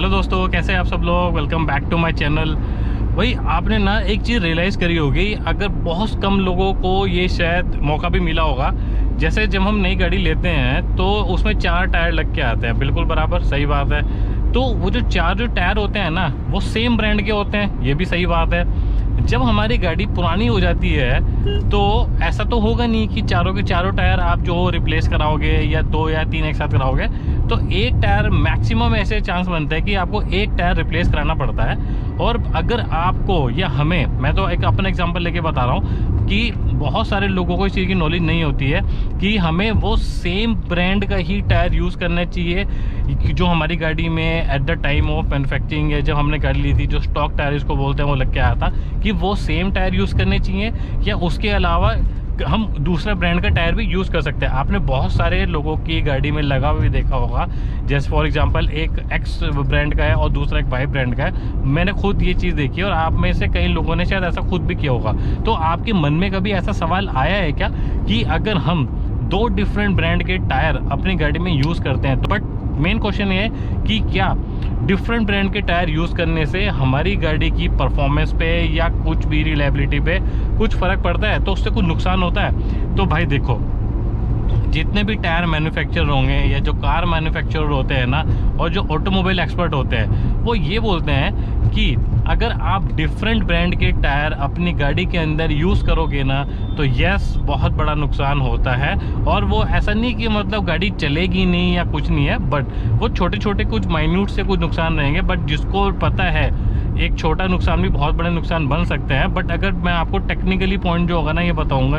Hello दोस्तों, कैसे हैं आप सब लोग। Welcome back to my channel. भाई आपने ना एक चीज़ रियलाइज़ करी होगी, अगर बहुत कम लोगों को ये शायद मौका भी मिला होगा। जैसे जब हम नई गाड़ी लेते हैं तो उसमें 4 टायर लग के आते हैं, बिल्कुल बराबर, सही बात है। तो वो जो 4 टायर होते हैं ना, वो सेम ब्रांड के होते हैं, ये भी सही बात है। जब हमारी गाड़ी पुरानी हो जाती है तो ऐसा तो होगा नहीं कि चारों के चारों टायर आप जो रिप्लेस कराओगे या 2 या 3 एक साथ कराओगे। तो एक टायर मैक्सिमम ऐसे चांस बनते हैं कि आपको एक टायर रिप्लेस कराना पड़ता है। और अगर आपको या हमें, मैं तो एक अपना एग्जांपल लेके बता रहा हूँ कि बहुत सारे लोगों को इस चीज़ की नॉलेज नहीं होती है कि हमें वो सेम ब्रांड का ही टायर यूज़ करना चाहिए जो हमारी गाड़ी में at the time of manufacturing है, जब हमने गाड़ी ली थी, जो स्टॉक टायर इसको बोलते हैं, वो लग के आया था, कि वो सेम टायर यूज़ करने चाहिए या उसके अलावा हम दूसरा ब्रांड का टायर भी यूज़ कर सकते हैं। आपने बहुत सारे लोगों की गाड़ी में लगा हुआ भी देखा होगा, जैसे फॉर एग्जांपल एक एक्स ब्रांड का है और दूसरा एक वाई ब्रांड का है। मैंने खुद ये चीज़ देखी है और आप में से कई लोगों ने शायद ऐसा खुद भी किया होगा। तो आपके मन में कभी ऐसा सवाल आया है क्या कि अगर हम 2 डिफरेंट ब्रांड के टायर अपनी गाड़ी में यूज़ करते हैं, तो बट मेन क्वेश्चन ये है कि क्या डिफरेंट ब्रांड के टायर यूज़ करने से हमारी गाड़ी की परफॉर्मेंस पे या कुछ भी रिलायबिलिटी पे कुछ फ़र्क पड़ता है, तो उससे कुछ नुकसान होता है। तो भाई देखो, जितने भी टायर मैन्युफैक्चरर होंगे या जो कार मैन्युफैक्चरर होते हैं ना, और जो ऑटोमोबाइल एक्सपर्ट होते हैं, वो ये बोलते हैं कि अगर आप डिफरेंट ब्रांड के टायर अपनी गाड़ी के अंदर यूज़ करोगे ना, तो यस, बहुत बड़ा नुकसान होता है। और वो ऐसा नहीं कि मतलब गाड़ी चलेगी नहीं या कुछ नहीं है, बट वो छोटे छोटे कुछ माइन्यूट से कुछ नुकसान रहेंगे। बट जिसको पता है एक छोटा नुकसान भी बहुत बड़े नुकसान बन सकते हैं। बट अगर मैं आपको टेक्निकली पॉइंट जो होगा ना, ये बताऊंगा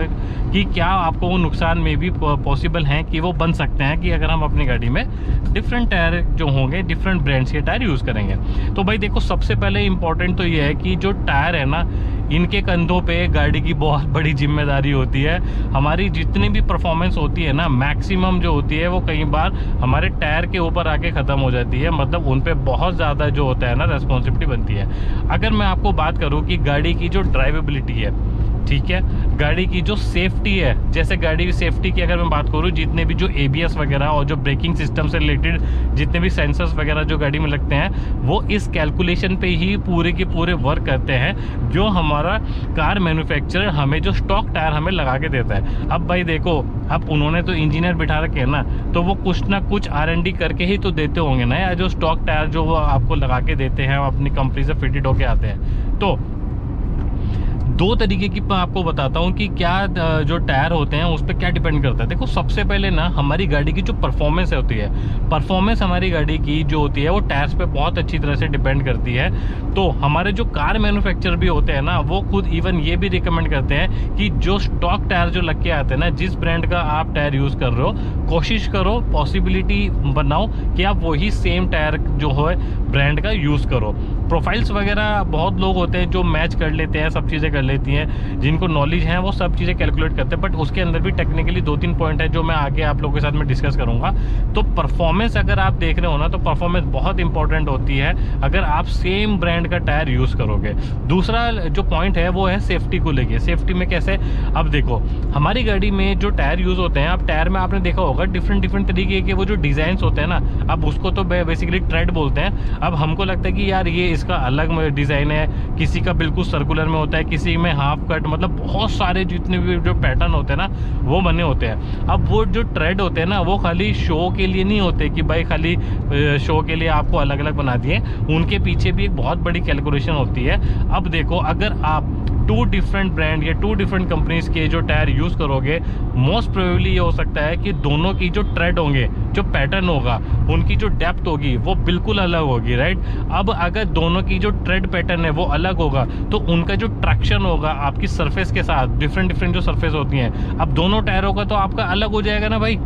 कि क्या आपको वो नुकसान में भी पॉसिबल हैं कि वो बन सकते हैं कि अगर हम अपनी गाड़ी में डिफरेंट टायर जो होंगे, डिफरेंट ब्रांड्स के टायर यूज़ करेंगे। तो भाई देखो, सबसे पहले इंपॉर्टेंट तो ये है कि जो टायर है ना, इनके कंधों पे गाड़ी की बहुत बड़ी जिम्मेदारी होती है। हमारी जितनी भी परफॉर्मेंस होती है ना, मैक्सिमम जो होती है, वो कई बार हमारे टायर के ऊपर आके ख़त्म हो जाती है। मतलब उन पे बहुत ज़्यादा जो होता है ना, रेस्पॉन्सिबिलिटी बनती है। अगर मैं आपको बात करूं कि गाड़ी की जो ड्राइवेबिलिटी है, ठीक है, गाड़ी की जो सेफ्टी है, जैसे गाड़ी की सेफ्टी की अगर मैं बात करूं, जितने भी जो ABS वगैरह और जो ब्रेकिंग सिस्टम से रिलेटेड जितने भी सेंसर्स वगैरह जो गाड़ी में लगते हैं, वो इस कैलकुलेशन पे ही पूरे के पूरे वर्क करते हैं जो हमारा कार मैन्युफैक्चरर हमें जो स्टॉक टायर हमें लगा के देता है। अब भाई देखो, अब उन्होंने तो इंजीनियर बिठा रखे हैं ना, तो वो कुछ ना कुछ R&D करके ही तो देते होंगे ना, या जो स्टॉक टायर जो वो आपको लगा के देते हैं, अपनी कंपनी से फिटेड होके आते हैं। तो 2 तरीके की मैं आपको बताता हूँ कि क्या जो टायर होते हैं उस पर क्या डिपेंड करता है। देखो, सबसे पहले ना हमारी गाड़ी की जो परफॉर्मेंस होती है, परफॉर्मेंस हमारी गाड़ी की जो होती है वो टायर्स पे बहुत अच्छी तरह से डिपेंड करती है। तो हमारे जो कार मैन्युफैक्चरर भी होते हैं ना, वो खुद इवन ये भी रिकमेंड करते हैं कि जो स्टॉक टायर जो लग के आते हैं ना, जिस ब्रांड का आप टायर यूज़ कर रहे हो, कोशिश करो, पॉसिबिलिटी बनाओ कि आप वही सेम टायर जो है ब्रांड का यूज़ करो। प्रोफाइल्स वगैरह बहुत लोग होते हैं जो मैच कर लेते हैं, सब चीज़ें कर लेती हैं, जिनको नॉलेज है वो सब चीज़ें कैलकुलेट करते हैं। बट उसके अंदर भी टेक्निकली 2-3 पॉइंट है जो मैं आगे आप लोगों के साथ में डिस्कस करूंगा। तो परफॉर्मेंस अगर आप देख रहे हो ना, तो परफॉर्मेंस बहुत इंपॉर्टेंट होती है अगर आप सेम ब्रांड का टायर यूज़ करोगे। दूसरा जो पॉइंट है वो है सेफ्टी को लेके। सेफ्टी में कैसे, अब देखो, हमारी गाड़ी में जो टायर यूज़ होते हैं, अब टायर में आपने देखा होगा डिफरेंट तरीके के वो जो डिज़ाइंस होते हैं ना, अब उसको तो बेसिकली ट्रेड बोलते हैं। अब हमको लगता है कि यार ये इसका अलग डिज़ाइन है, किसी का बिल्कुल सर्कुलर में होता है, किसी में हाफ कट, मतलब बहुत सारे जितने भी जो पैटर्न होते हैं ना, वो बने होते हैं। अब वो जो ट्रेड होते हैं ना, वो खाली शो के लिए नहीं होते कि भाई खाली शो के लिए आपको अलग अलग बना दिए, उनके पीछे भी एक बहुत बड़ी कैलकुलेशन होती है। अब देखो, अगर आप 2 डिफरेंट ब्रांड या 2 डिफरेंट कंपनीज के जो टायर यूज़ करोगे, मोस्ट प्रोबेबली ये हो सकता है कि दोनों की जो ट्रेड होंगे, जो पैटर्न होगा, उनकी जो डेप्थ होगी वो बिल्कुल अलग होगी, राइट। अब अगर दोनों की जो ट्रेड पैटर्न है वो अलग होगा, तो उनका जो ट्रैक्शन होगा आपकी सरफेस के साथ, डिफरेंट जो सरफेस होती हैं, अब दोनों टायरों का तो आपका अलग हो जाएगा ना भाई।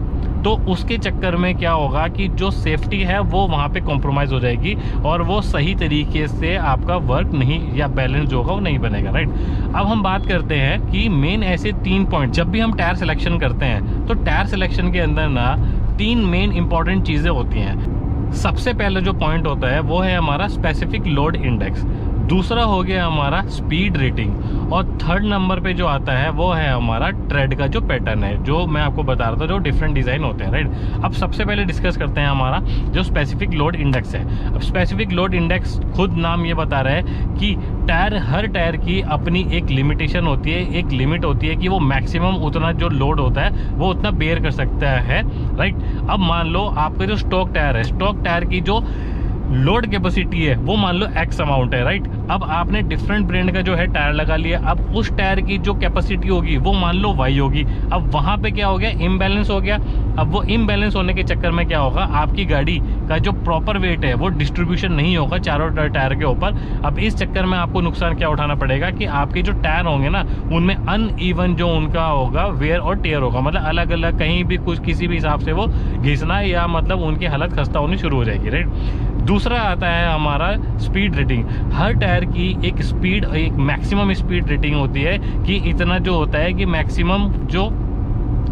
तो उसके चक्कर में क्या होगा कि जो सेफ्टी है वो वहाँ पे कॉम्प्रोमाइज़ हो जाएगी और वो सही तरीके से आपका वर्क नहीं, या बैलेंस जो होगा वो नहीं बनेगा, राइट। अब हम बात करते हैं कि मेन ऐसे 3 पॉइंट, जब भी हम टायर सिलेक्शन करते हैं तो टायर सिलेक्शन के अंदर ना 3 मेन इंपॉर्टेंट चीज़ें होती हैं। सबसे पहले जो पॉइंट होता है वो है हमारा स्पेसिफिक लोड इंडेक्स। दूसरा हो गया हमारा स्पीड रेटिंग, और थर्ड नंबर पे जो आता है वो है हमारा ट्रेड का जो पैटर्न है, जो मैं आपको बता रहा था, जो डिफरेंट डिज़ाइन होते हैं, राइट। अब सबसे पहले डिस्कस करते हैं हमारा जो स्पेसिफिक लोड इंडेक्स है। अब स्पेसिफिक लोड इंडेक्स खुद नाम ये बता रहा है कि हर टायर की अपनी एक लिमिटेशन होती है, एक लिमिट होती है कि वो मैक्सिमम उतना जो लोड होता है वो उतना बेयर कर सकता है, राइट। अब मान लो आपका जो स्टॉक टायर है, स्टॉक टायर की जो लोड कैपेसिटी है वो मान लो एक्स अमाउंट है, राइट। अब आपने डिफरेंट ब्रांड का जो है टायर लगा लिया, अब उस टायर की जो कैपेसिटी होगी वो मान लो वाई होगी। अब वहाँ पे क्या हो गया, इम्बैलेंस हो गया। अब वो इम्बैलेंस होने के चक्कर में क्या होगा, आपकी गाड़ी का जो प्रॉपर वेट है वो डिस्ट्रीब्यूशन नहीं होगा चारों टायर के ऊपर। अब इस चक्कर में आपको नुकसान क्या उठाना पड़ेगा कि आपके जो टायर होंगे ना उनमें अनइवन जो उनका होगा वेयर और टेयर होगा, मतलब अलग अलग कहीं भी कुछ किसी भी हिसाब से वो घिसना या मतलब उनकी हालत खस्ता होनी शुरू हो जाएगी, राइट। दूसरा आता है हमारा स्पीड रेटिंग। हर टायर की एक स्पीड, एक मैक्सिमम स्पीड रेटिंग होती है कि इतना जो होता है कि मैक्सिमम जो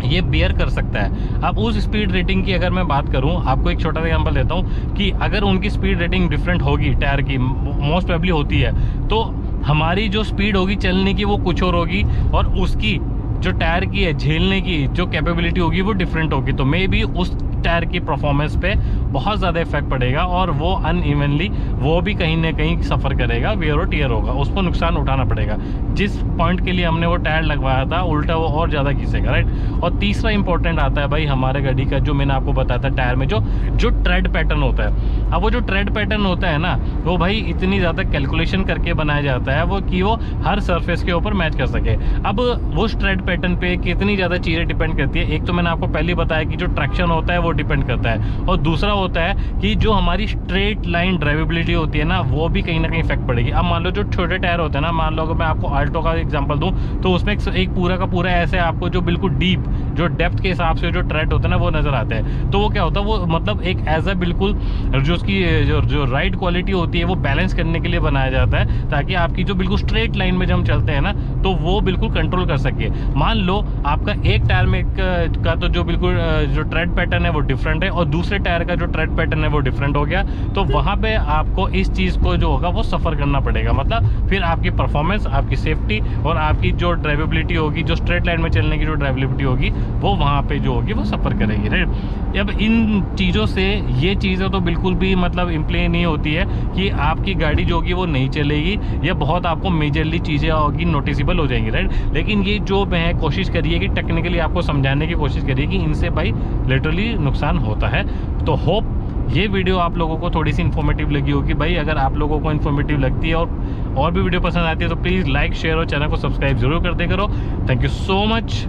ये बेयर कर सकता है। अब उस स्पीड रेटिंग की अगर मैं बात करूं, आपको एक छोटा सा एग्जांपल देता हूं कि अगर उनकी स्पीड रेटिंग डिफरेंट होगी टायर की, मोस्ट प्रोबेबली होती है, तो हमारी जो स्पीड होगी चलने की वो कुछ और होगी, और उसकी जो टायर की है झेलने की जो कैपेबिलिटी होगी वो डिफरेंट होगी। तो मे बी उस टायर की परफॉर्मेंस पे बहुत ज़्यादा इफेक्ट पड़ेगा और वो अनइवनली वो भी कहीं ना कहीं सफ़र करेगा, वेयर और टीयर होगा, उसको नुकसान उठाना पड़ेगा। जिस पॉइंट के लिए हमने वो टायर लगवाया था उल्टा वो और ज़्यादा घिसेगा, राइट। और तीसरा इंपॉर्टेंट आता है भाई हमारे गाड़ी का, जो मैंने आपको बताया था टायर में जो ट्रेड पैटर्न होता है। अब वो जो ट्रेड पैटर्न होता है ना वो भाई इतनी ज़्यादा कैलकुलेशन करके बनाया जाता है वो कि वो हर सरफेस के ऊपर मैच कर सके। अब वो ट्रेड पैटर्न पे कितनी ज़्यादा चीज़ें डिपेंड करती है। एक तो मैंने आपको पहले बताया कि जो ट्रैक्शन होता है वो डिपेंड करता है, और दूसरा होता है कि जो हमारी स्ट्रेट लाइन ड्राइवेबिलिटी होती है ना वो भी कहीं ना कहीं इफेक्ट पड़ेगी। अब मान लो जो छोटे टायर होते हैं ना, मान लो अगर मैं आपको आल्टो का एग्जांपल दूं तो उसमें एक पूरा का पूरा ऐसे आपको जो बिल्कुल डीप जो डेप्थ के हिसाब से जो ट्रेड होता है ना वो नज़र आता है। तो वो क्या होता है, वो मतलब एक एज अ बिल्कुल जो उसकी जो राइड क्वालिटी होती है वो बैलेंस करने के लिए बनाया जाता है, ताकि आपकी जो बिल्कुल स्ट्रेट लाइन में जब हम चलते हैं ना तो वो बिल्कुल कंट्रोल कर सके। मान लो आपका एक टायर में का तो जो बिल्कुल जो ट्रेड पैटर्न है वो डिफरेंट है, और दूसरे टायर का जो ट्रेड पैटर्न है वो डिफरेंट हो गया, तो वहाँ पे आपको इस चीज़ को जो होगा वो सफ़र करना पड़ेगा। मतलब फिर आपकी परफॉर्मेंस, आपकी सेफ्टी और आपकी जो ड्राइवेबिलिटी होगी, जो स्ट्रेट लाइन में चलने की जो ड्राइवेबिलिटी होगी वो वहाँ पे जो होगी वो सफ़र करेगी, राइट। अब इन चीज़ों से ये चीज़ें तो बिल्कुल भी मतलब इम्प्ले नहीं होती है कि आपकी गाड़ी जो होगी वो नहीं चलेगी, या बहुत आपको मेजरली चीज़ें होगी नोटिसेबल हो जाएंगी, राइट। लेकिन ये जो मैं कोशिश करिए कि टेक्निकली आपको समझाने की कोशिश करिए कि इनसे भाई लिटरली नुकसान होता है। तो होप ये वीडियो आप लोगों को थोड़ी सी इन्फॉर्मेटिव लगी होगी। भाई अगर आप लोगों को इन्फॉर्मेटिव लगती है और भी वीडियो पसंद आती है तो प्लीज़ लाइक, शेयर और चैनल को सब्सक्राइब जरूर कर दे करो। Thank you so much.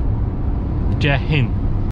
जय हिंद।